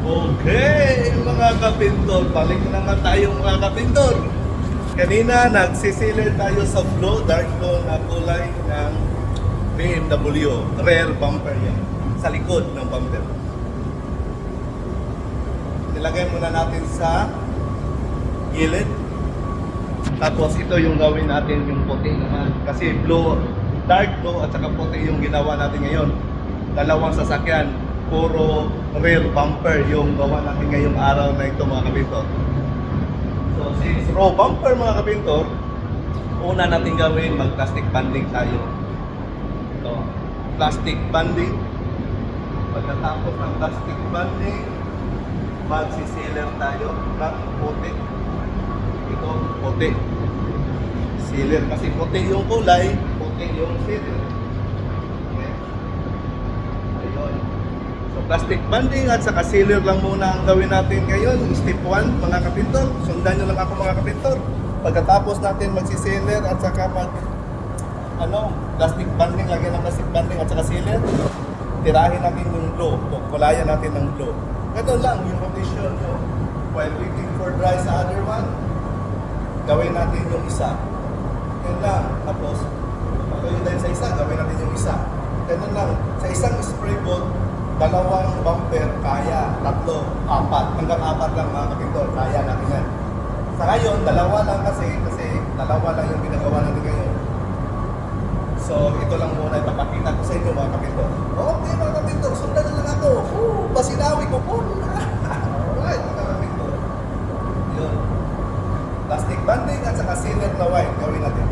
Okay, mga kapintor, balik na naman tayo mga kapintor. Kanina nagsisiler tayo sa flow, dark flow na kulay ng BMW, rear bumper yan, sa likod ng bumper. Nilagay muna natin sa gilid. Tapos ito yung gawin natin, yung puti naman. Kasi blue, dark blue at saka puti yung ginawa natin ngayon. Dalawang sasakyan, puro rear bumper yung gawa natin ngayong araw na ito mga kapintor. So since raw bumper mga kapintor, una natin gawin, mag-plastic banding tayo. Ito, plastic banding. Pagkatapos ng plastic banding, magsisealer tayo ng puti. Ito, puti. Sealer kasi puti yung kulay, puti yung sealer. Okay. Ayun. So plastic banding at saka sealer lang muna ang gawin natin ngayon. Step 1 mga kapintor. Sundan nyo lang ako mga kapintor. Pagkatapos natin magsisealer at saka plastic banding, lagyan ng plastic banding at saka sealer, tirahin natin yung glow. Kulayan natin ng glow. Ito lang yung rotation nyo. While waiting for dry sa other one, gawin natin yung isa. Yan lang. Tapos, patuloy tayo sa isa, gawin natin yung isa. Ganun lang. Sa isang spray boat, dalawang bumper, kaya. Tatlo, apat. Hanggang apat lang mga kapintor. Kaya natin yan. Sa ngayon, dalawa lang kasi dalawa lang yung ginagawa natin ngayon. So, ito lang muna ipapakita ko sa inyo mga kapintor. Okay mga kapintor, sundan na lang ako. Pasinawi ko po. Alright mga kapintor. Yun. Plastic banding at saka sealer na white gawin natin.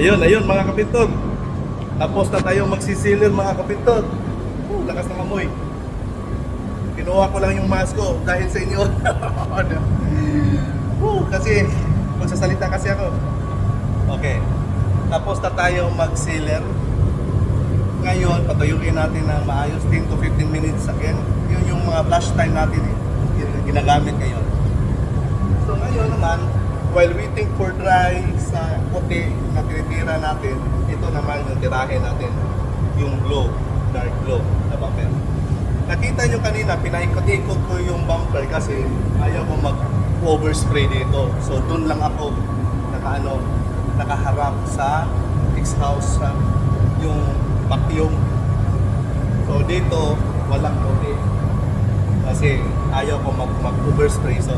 Ayun mga kapintod. Tapos na tayo magsisealer mga kapintod. Lakas ng amoy. Kinuha ko lang yung mask ko dahil sa inyo. Kasi magsasalita kasi ako. Okay. Tapos na tayo mag-sealer. Ngayon, patuyuin natin ng maayos 10 to 15 minutes again. Yun yung mga flash time natin ginagamit ngayon. So ngayon naman, while waiting for dry sa puti na tinitira natin, ito naman yung tirahin natin, yung glow, dark glow na bumper. Nakita nyo kanina, pinaikot-ikot ko yung bumper kasi ayaw ko mag-overspray dito. So doon lang ako nakaharap sa exhaust sa yung vacuum. So dito, walang puti. Kasi ayaw ko mag-overspray. So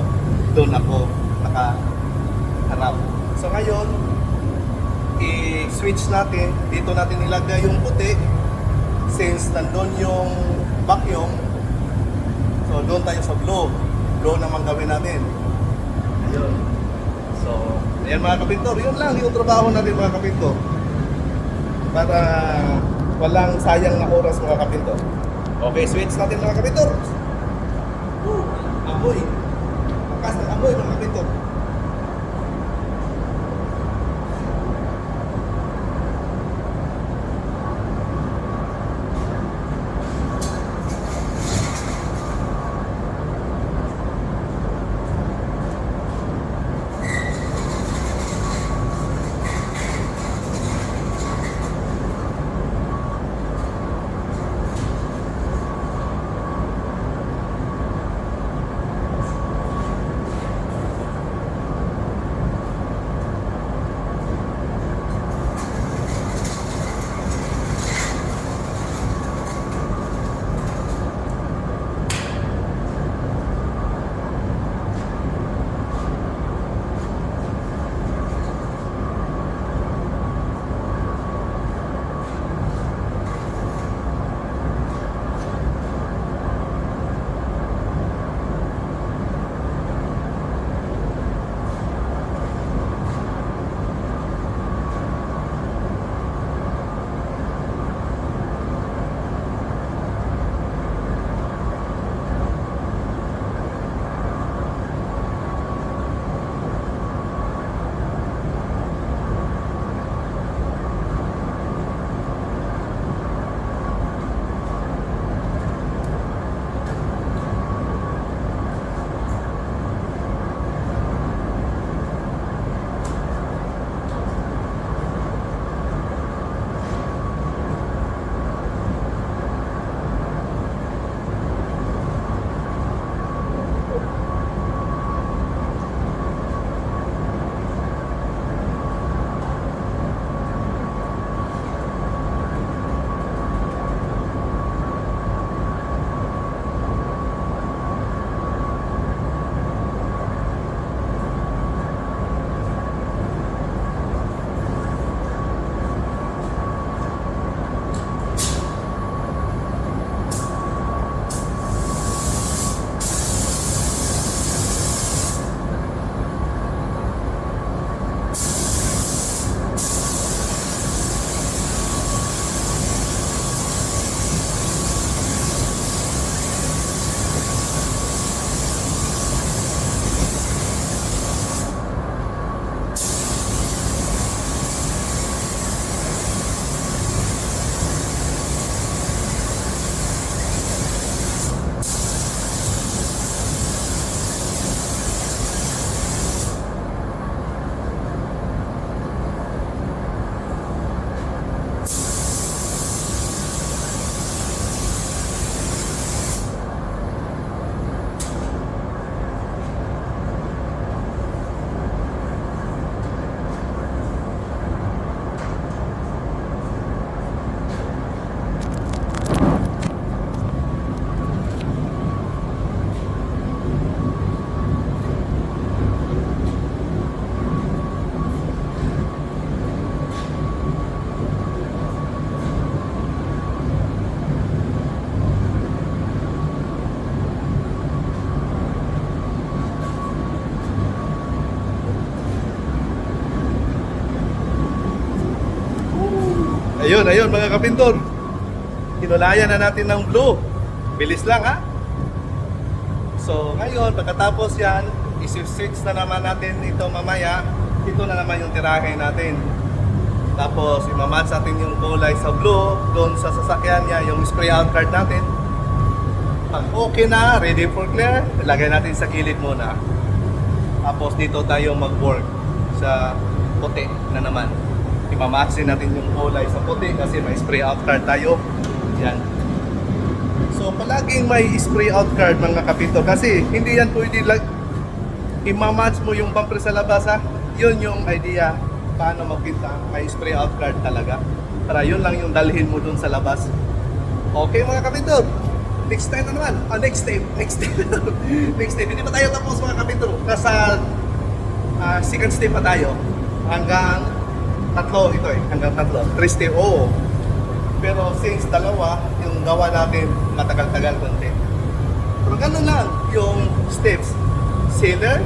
doon ako nakaharap. So ngayon, i-switch natin. Dito natin ilagay yung puti. Since nandun yung vacuum, so doon tayo sa blow. Blow naman gawin natin. Ayun. So, ayan mga kapintor. Yun lang yung trabaho natin mga kapintor. Para walang sayang na oras mga kapintor. Okay, switch natin mga kapintor. Amoy. Lakas ng amoy mga kapintor. Ayun mga kapintor. Kinulayan na natin ng blue. Bilis lang ha. So ngayon, pagkatapos yan, isi-switch na naman natin ito mamaya. Ito na naman yung tirahe natin. Tapos imamatch natin yung kulay sa blue doon sa sasakyan niya, yung spray out card natin. Pag okay na, ready for clear, ilagay natin sa gilid muna. Tapos dito tayo mag-work sa puti na naman. Imamatch din natin yung kulay sa puti kasi may spray out card tayo. Yan. So palaging may spray out card mga kapintor kasi hindi yan pwede imamatch mo yung bumper sa labas ha. Yun yung idea paano magpinta. May spray out card talaga. Para yun lang yung dalhin mo dun sa labas. Okay mga kapintor. Next time na naman. Next step. Next step. Hindi pa tayo tapos mga kapintor. Nasa second step pa tayo. Hanggang tatlo ito eh. Hanggang tatlo. 3 step. Oo. Pero since dalawa, yung gawa natin matagal-tagal konti. Pero ganun lang yung steps. Sealer,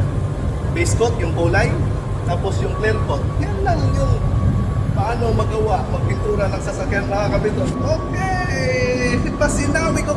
base coat, yung kulay, tapos yung clear coat. Yan lang yung paano magawa, magpintura ng sasakyan mga kapintor. Okay! Pasinawi ko